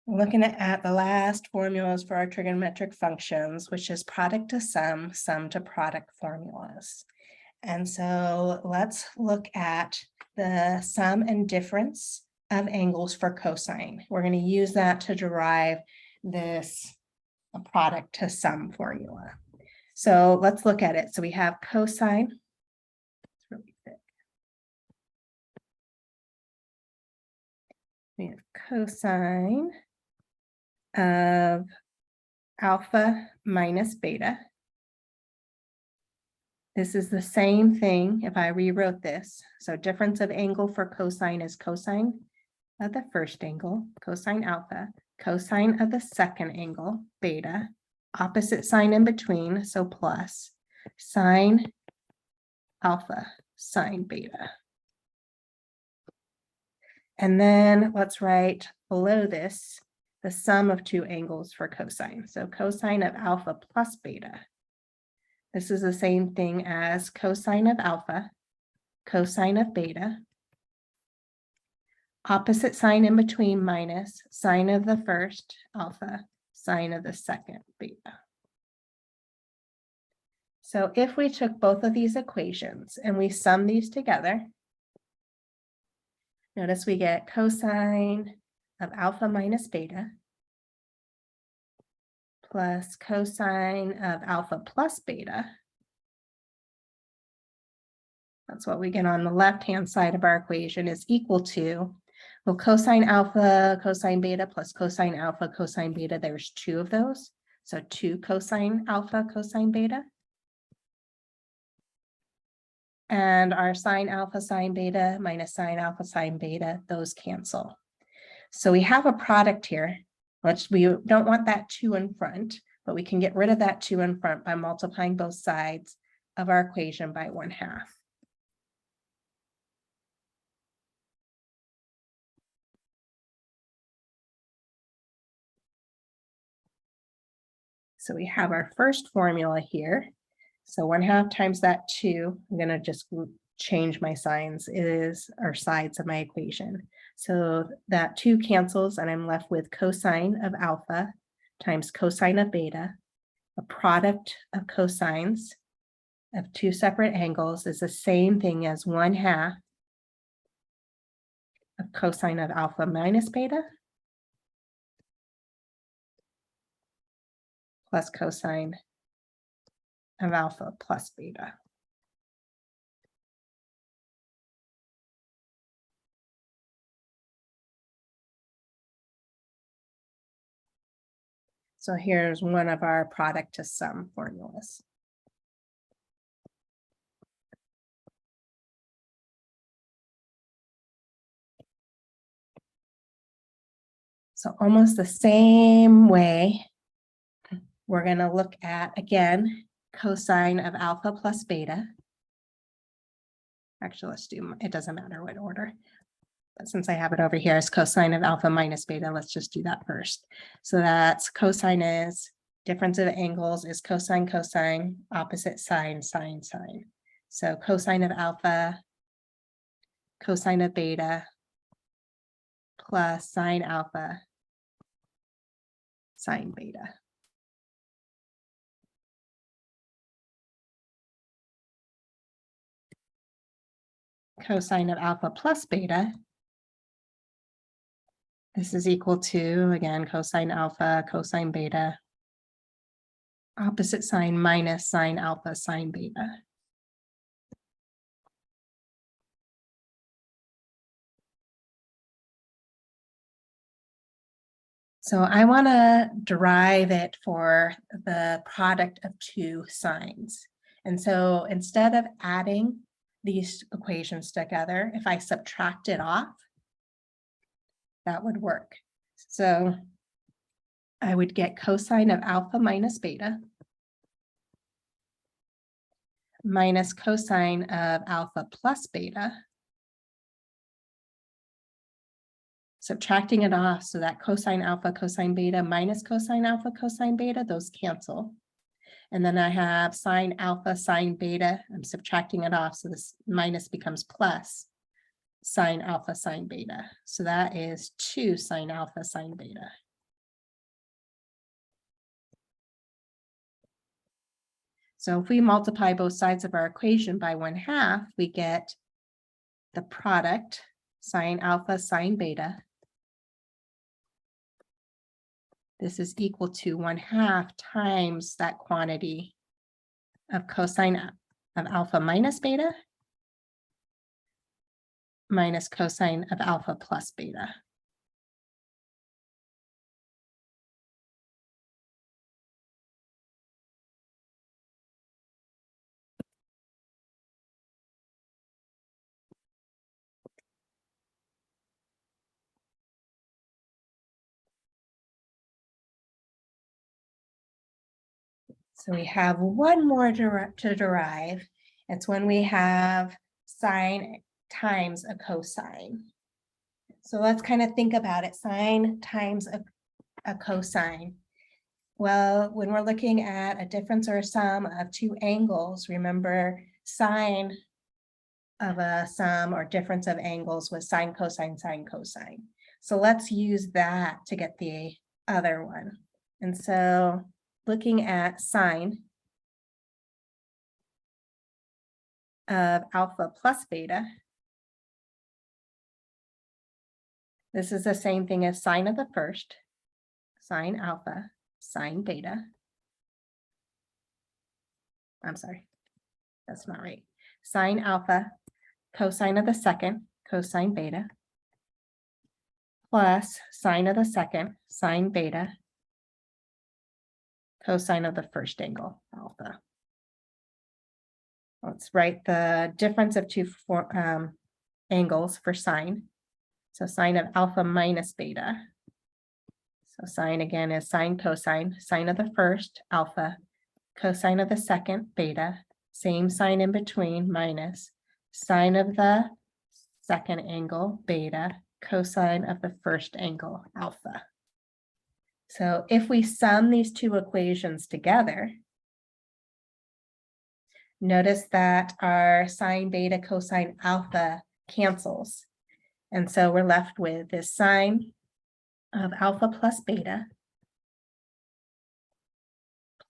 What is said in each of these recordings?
looking at the last formulas for our trigonometric functions, which is product to sum, sum to product formulas. And so let's look at the sum and difference of angles for cosine. We're going to use that to derive this product to sum formula. So let's look at it. So we have cosine. It's really thick. We have cosine of alpha minus beta. This is the same thing if I rewrote this. So difference of angle for cosine is cosine of the first angle, cosine alpha, cosine of the second angle, beta, opposite sign in between, so plus, sine alpha, sine beta. And then let's write below this the sum of two angles for cosine. So cosine of alpha plus beta. This is the same thing as cosine of alpha, cosine of beta, opposite sign in between minus sine of the first alpha, sine of the second beta. So if we took both of these equations and we sum these together, notice we get cosine of alpha minus beta plus cosine of alpha plus beta. That's what we get on the left-hand side of our equation is equal to, well, cosine alpha, cosine beta plus cosine alpha, cosine beta, there's two of those. So 2 cosine alpha, cosine beta. And our sine alpha, sine beta minus sine alpha, sine beta, those cancel. So we have a product here, which we don't want that 2 in front, but we can get rid of that 2 in front by multiplying both sides of our equation by 1/2. So we have our first formula here. So 1/2 times that 2, I'm going to just change my signs, is our sides of my equation. So that 2 cancels and I'm left with cosine of alpha times cosine of beta. A product of cosines of 2 separate angles is the same thing as 1/2 of cosine of alpha minus beta plus cosine of alpha plus beta. So here's one of our product to sum formulas. So almost the same way, we're going to look at, again, cosine of alpha plus beta. Actually, let's do, it doesn't matter what order. But since I have it over here as cosine of alpha minus beta, let's just do that first. So that's cosine is, difference of angles is cosine, cosine, opposite sine, sine, sine. So cosine of alpha, cosine of beta, plus sine alpha, sine beta. Cosine of alpha plus beta. This is equal to, again, cosine alpha, cosine beta, opposite sign minus sine alpha, sine beta. So I want to derive it for the product of 2 sines. And so instead of adding these equations together, if I subtract it off, that would work. So I would get cosine of alpha minus beta minus cosine of alpha plus beta. Subtracting it off, so that cosine alpha, cosine beta minus cosine alpha, cosine beta, those cancel. And then I have sine alpha, sine beta. I'm subtracting it off, so this minus becomes plus sine alpha, sine beta. So that is 2 sine alpha, sine beta. So if we multiply both sides of our equation by 1/2, we get the product sine alpha sine beta. This is equal to 1/2 times that quantity of cosine of alpha minus beta minus cosine of alpha plus beta. So we have one more to derive. It's when we have sine times a cosine. So let's kind of think about it. Sine times a cosine. Well, when we're looking at a difference or a sum of two angles, remember sine of a sum or difference of angles was sine, cosine, sine, cosine. So let's use that to get the other one. And so looking at sine of alpha plus beta, this is the same thing as sine of the first, sine alpha, sine beta. I'm sorry, that's not right. Sine alpha, cosine of the second, cosine beta, plus sine of the second, sine beta, cosine of the first angle, alpha. Let's write the difference of two angles for sine. So sine of alpha minus beta. So sine again is sine cosine, sine of the first, alpha, cosine of the second, beta, same sign in between, minus sine of the second angle, beta, cosine of the first angle, alpha. So if we sum these two equations together, notice that our sine beta cosine alpha cancels. And so we're left with this sine of alpha plus beta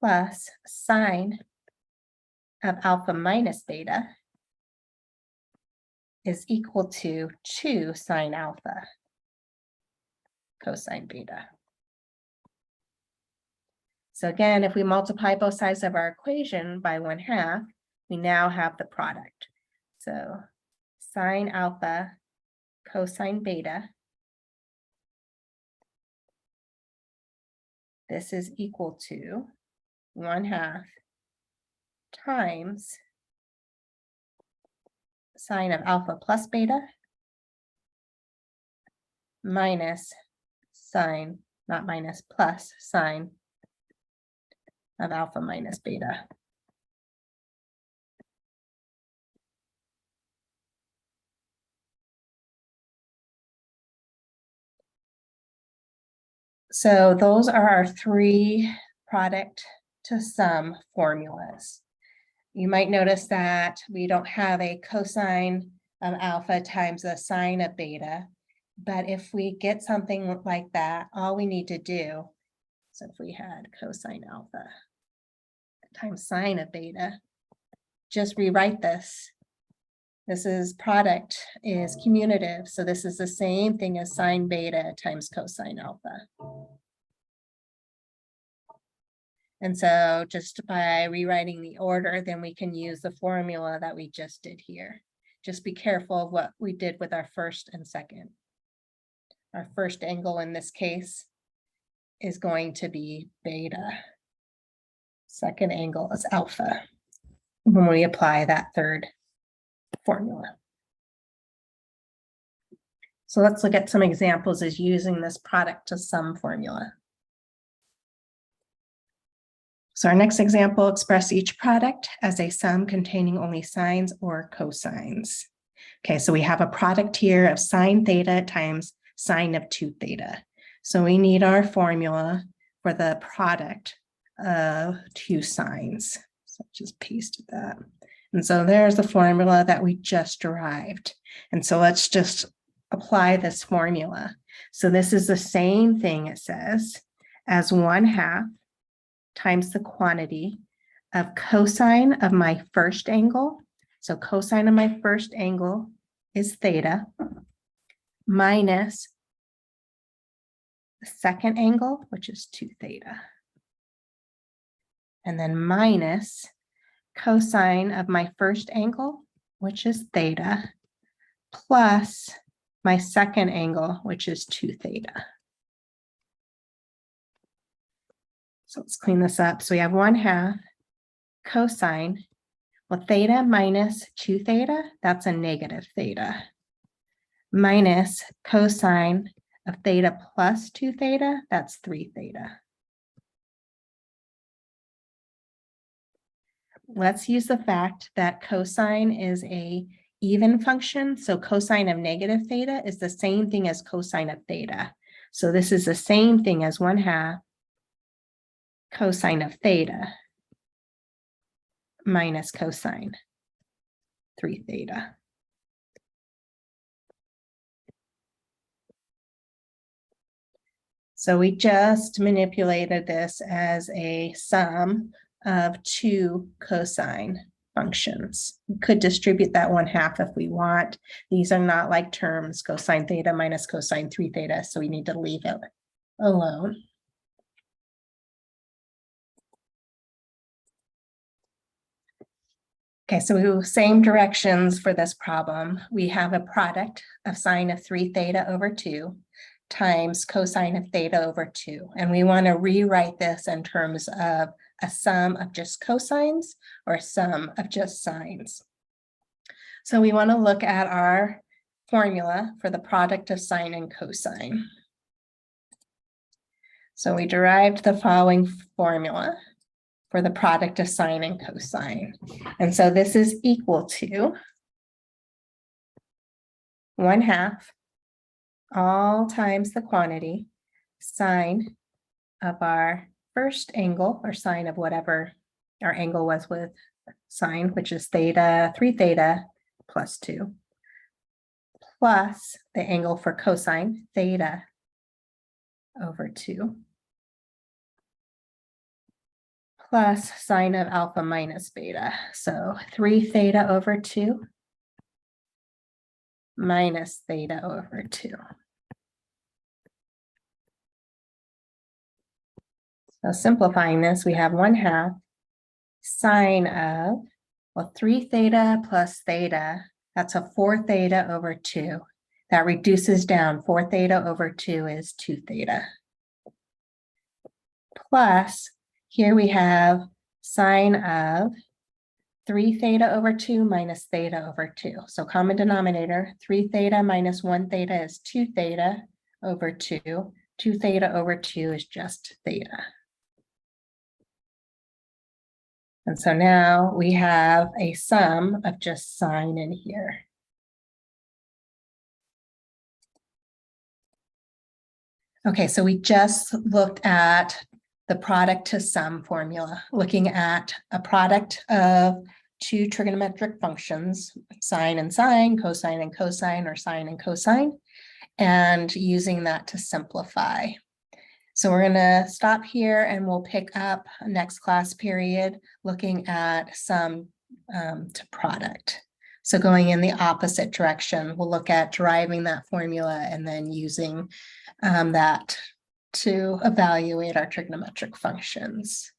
plus sine of alpha minus beta is equal to 2 sine alpha cosine beta. So again, if we multiply both sides of our equation by 1/2, we now have the product. So sine alpha cosine beta, this is equal to 1/2 times sine of alpha plus beta minus sine, not minus, plus sine of alpha minus beta. So those are our three product to sum formulas. You might notice that we don't have a cosine of alpha times the sine of beta, but if we get something like that, all we need to do, so if we had cosine alpha times sine of beta, just rewrite this. This is product is commutative, so this is the same thing as sine beta times cosine alpha. And so just by rewriting the order, then we can use the formula that we just did here. Just be careful of what we did with our first and second. Our first angle in this case is going to be beta. Second angle is alpha when we apply that third formula. So let's look at some examples as using this product to sum formula. So our next example, express each product as a sum containing only sines or cosines. Okay, so we have a product here of sine theta times sine of 2 theta. So we need our formula for the product of two sines. So just pasted that. And so there's the formula that we just derived. And so let's just apply this formula. So this is the same thing, it says, as 1/2 times the quantity of cosine of my first angle. So cosine of my first angle is theta minus the second angle, which is 2 theta. And then minus cosine of my first angle, which is theta, plus my second angle, which is 2 theta. So let's clean this up. So we have 1/2 cosine. Well, theta minus 2 theta, that's a negative theta. Minus cosine of theta plus 2 theta, that's 3 theta. Let's use the fact that cosine is a even function. So cosine of negative theta is the same thing as cosine of theta. So this is the same thing as 1/2 cosine of theta minus cosine 3 theta. So we just manipulated this as a sum of 2 cosine functions. We could distribute that 1/2 if we want. These are not like terms, cosine theta minus cosine 3 theta, so we need to leave it alone. Okay, so same directions for this problem. We have a product of sine of 3 theta over 2 times cosine of theta over 2. And we want to rewrite this in terms of a sum of just cosines or a sum of just sines. So we want to look at our formula for the product of sine and cosine. So we derived the following formula for the product of sine and cosine. And so this is equal to 1/2 all times the quantity sine of our first angle, or sine of whatever our angle was with sine, which is theta, 3 theta plus 2, plus the angle for cosine, theta over 2, plus sine of alpha minus beta. So 3 theta over 2 minus theta over 2. So simplifying this, we have 1/2 sine of, well, 3 theta plus theta, that's a 4 theta over 2. That reduces down. 4 theta over 2 is 2 theta. Plus, here we have sine of 3 theta over 2 minus theta over 2. So common denominator, 3 theta minus 1 theta is 2 theta over 2. 2 theta over 2 is just theta. And so now we have a sum of just sine in here. Okay, so we just looked at the product to sum formula, looking at a product of 2 trigonometric functions, sine and sine, cosine and cosine, or sine and cosine, and using that to simplify. So we're going to stop here and we'll pick up next class period looking at sum to product. So going in the opposite direction, we'll look at deriving that formula and then using that to evaluate our trigonometric functions.